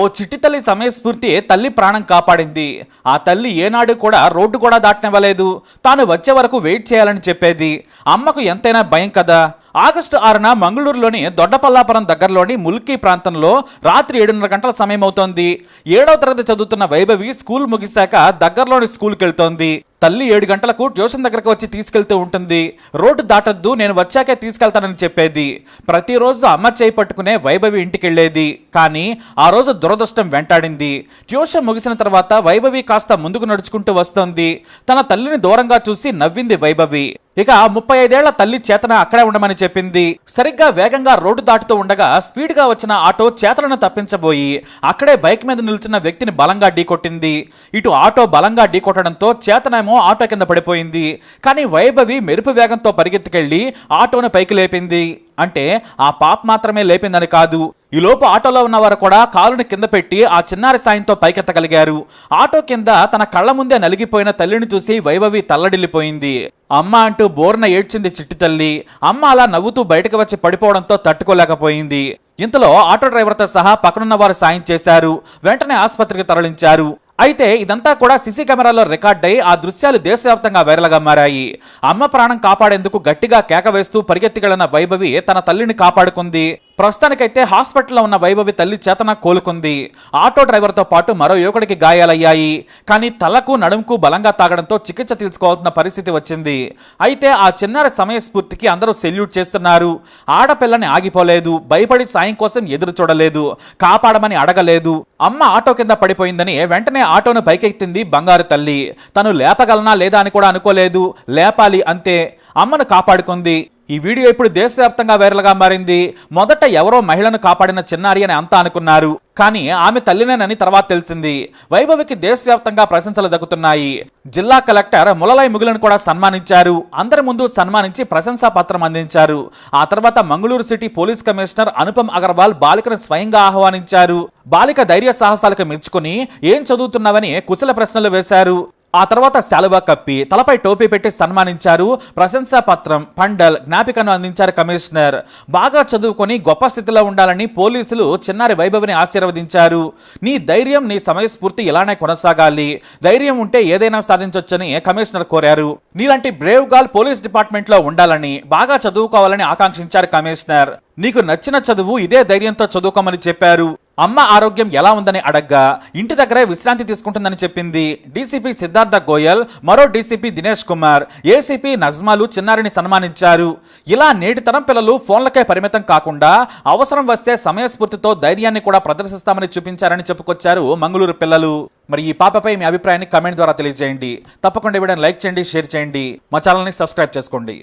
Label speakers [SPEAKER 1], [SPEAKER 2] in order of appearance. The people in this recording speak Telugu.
[SPEAKER 1] ఓ చిట్టి తల్లి సమయస్ఫూర్తి తల్లి ప్రాణం కాపాడింది. ఆ తల్లి ఏనాడు కూడా రోడ్డు కూడా దాటనివ్వలేదు. తాను వచ్చే వరకు వెయిట్ చేయాలని చెప్పేది. అమ్మకు ఎంతైనా భయం కదా. ఆగస్టు 6న మంగళూరులోని దొడ్డపల్లాపురం దగ్గరలోని ముల్కీ ప్రాంతంలో రాత్రి 7:30 గంటల సమయం అవుతోంది. 7వ తరగతి చదువుతున్న వైభవి స్కూల్ ముగిశాక దగ్గరలోని స్కూల్కి వెళ్తోంది. తల్లి 7 గంటలకు ట్యూషన్ దగ్గరకు వచ్చి తీసుకెళ్తూ ఉంటుంది. రోడ్డు దాటొద్దు, నేను వచ్చాకే తీసుకెళ్తానని చెప్పేది. ప్రతిరోజు అమ్మ చేయి పట్టుకునే వైభవి ఇంటికెళ్లేది. కానీ ఆ రోజు దురదృష్టం వెంటాడింది. ట్యూషన్ ముగిసిన తర్వాత వైభవి కాస్త ముందుకు నడుచుకుంటూ వస్తోంది. తన తల్లిని దూరంగా చూసి నవ్వింది వైభవి. ఇక 35 ఏళ్ల తల్లి చేతన అక్కడే ఉండమని చెప్పింది. సరిగ్గా వేగంగా రోడ్డు దాటుతూ ఉండగా స్పీడ్ గా వచ్చిన ఆటో చేతలను తప్పించబోయి అక్కడే బైక్ మీద నిల్చున్న వ్యక్తిని బలంగా ఢీకొట్టింది. ఇటు ఆటో బలంగా ఢీకొట్టడంతో చేతనేమో ఆటో కింద పడిపోయింది. కానీ వైభవి మెరుపు వేగంతో పరిగెత్తుకెళ్లి ఆటోను పైకి లేపింది. అంటే ఆ పాప మాత్రమే లేపిందని కాదు, ఈలోపు ఆటోలో ఉన్నవారు కూడా కాలుని కింద పెట్టి ఆ చిన్నారి సాయంతో పైకెత్తగలిగారు. ఆటో కింద తన కళ్ల ముందే నలిగిపోయిన తల్లిని చూసి వైభవి తల్లడిల్లిపోయింది. అమ్మ అంటూ బోర్న ఏడ్చింది చిట్టి తల్లి. అమ్మ అలా నవ్వుతూ బయటకు వచ్చి పడిపోవడంతో తట్టుకోలేకపోయింది. ఇంతలో ఆటో డ్రైవర్తో సహా పక్కనున్న వారు సాయం చేశారు. వెంటనే ఆసుపత్రికి తరలించారు. అయితే ఇదంతా కూడా సీసీ కెమెరాలో రికార్డ్ అయి ఆ దృశ్యాలు దేశవ్యాప్తంగా వైరల్గా మారాయి. అమ్మ ప్రాణం కాపాడేందుకు గట్టిగా కేక వేస్తూ పరిగెత్తికెళ్లిన వైభవి తన తల్లిని కాపాడుకుంది. ప్రస్తుతానికైతే హాస్పిటల్లో ఉన్న వైభవి తల్లి చేతన కోలుకుంది. ఆటో డ్రైవర్తో పాటు మరో యువకుడికి గాయాలయ్యాయి. కానీ తలకు నడుముకు బలంగా తాగడంతో చికిత్స తీసుకోవాల్సిన పరిస్థితి వచ్చింది. అయితే ఆ చిన్నారి సమయస్ఫూర్తికి అందరూ సెల్యూట్ చేస్తున్నారు. ఆడపిల్లని ఆగిపోలేదు, భయపడి సాయం కోసం ఎదురు చూడలేదు, కాపాడమని అడగలేదు. అమ్మ ఆటో కింద పడిపోయిందని వెంటనే ఆటోను పైకెత్తింది బంగారు తల్లి. తను లేపగలనా లేదా అని కూడా అనుకోలేదు, లేపాలి అంతే. అమ్మను కాపాడుకుంది. ఈ వీడియో ఇప్పుడు దేశవ్యాప్తంగా వైరల్గా మారింది. మొదట ఎవరో మహిళను కాపాడిన చిన్నారి అని అంతా అనుకున్నారు. కానీ ఆమె తల్లినేనని తర్వాత తెలిసింది. వైభవికి దేశవ్యాప్తంగా ప్రశంసలు దక్కుతున్నాయి. జిల్లా కలెక్టర్ ములలై ముగులను కూడా సన్మానించారు. అందరి ముందు సన్మానించి ప్రశంసా పత్రం అందించారు. ఆ తర్వాత Mangaluru city police commissioner Anupam Agarwal బాలికను స్వయంగా ఆహ్వానించారు. బాలిక ధైర్య సాహసాలకు మెచ్చుకుని ఏం చదువుతున్నావని కుశల ప్రశ్నలు వేశారు. ఆ తర్వాత శాలువా కప్పి తలపై టోపీ పెట్టి సన్మానించారు. ప్రశంసా పత్రం, పండల్, జ్ఞాపికను అందించారు కమిషనర్. బాగా చదువుకొని గొప్ప స్థితిలో ఉండాలని పోలీసులు చిన్నారి వైభవిని ఆశీర్వదించారు. నీ ధైర్యం, నీ సమయస్ఫూర్తి ఇలానే కొనసాగాలి. ధైర్యం ఉంటే ఏదైనా సాధించొచ్చని కమిషనర్ కోరారు. నీలాంటి బ్రేవ్ గర్ల్ పోలీస్ డిపార్ట్మెంట్ లో ఉండాలని, బాగా చదువుకోవాలని ఆకాంక్షించారు కమిషనర్. నీకు నచ్చిన చదువు ఇదే ధైర్యంతో చదువుకోమని చెప్పారు. అమ్మ ఆరోగ్యం ఎలా ఉందని అడగ్గా ఇంటి దగ్గరే విశ్రాంతి తీసుకుంటుందని చెప్పింది. డీసీపీ సిద్ధార్థ గోయల్, మరో డీసీపీ దినేష్ కుమార్, ఏసీపీ నజ్మాలు చిన్నారిని సన్మానించారు. ఇలా నేటి తరం పిల్లలు ఫోన్లకే పరిమితం కాకుండా అవసరం వస్తే సమయస్ఫూర్తితో ధైర్యాన్ని కూడా ప్రదర్శిస్తామని చూపించారని చెప్పుకొచ్చారు మంగళూరు పిల్లలు. మరి ఈ పాపపై మీ అభిప్రాయాన్ని కమెంట్ ద్వారా తెలియజేయండి. తప్పకుండా వీడియోని లైక్ చేయండి, షేర్ చేయండి, మా ఛానల్ని సబ్స్క్రైబ్ చేసుకోండి.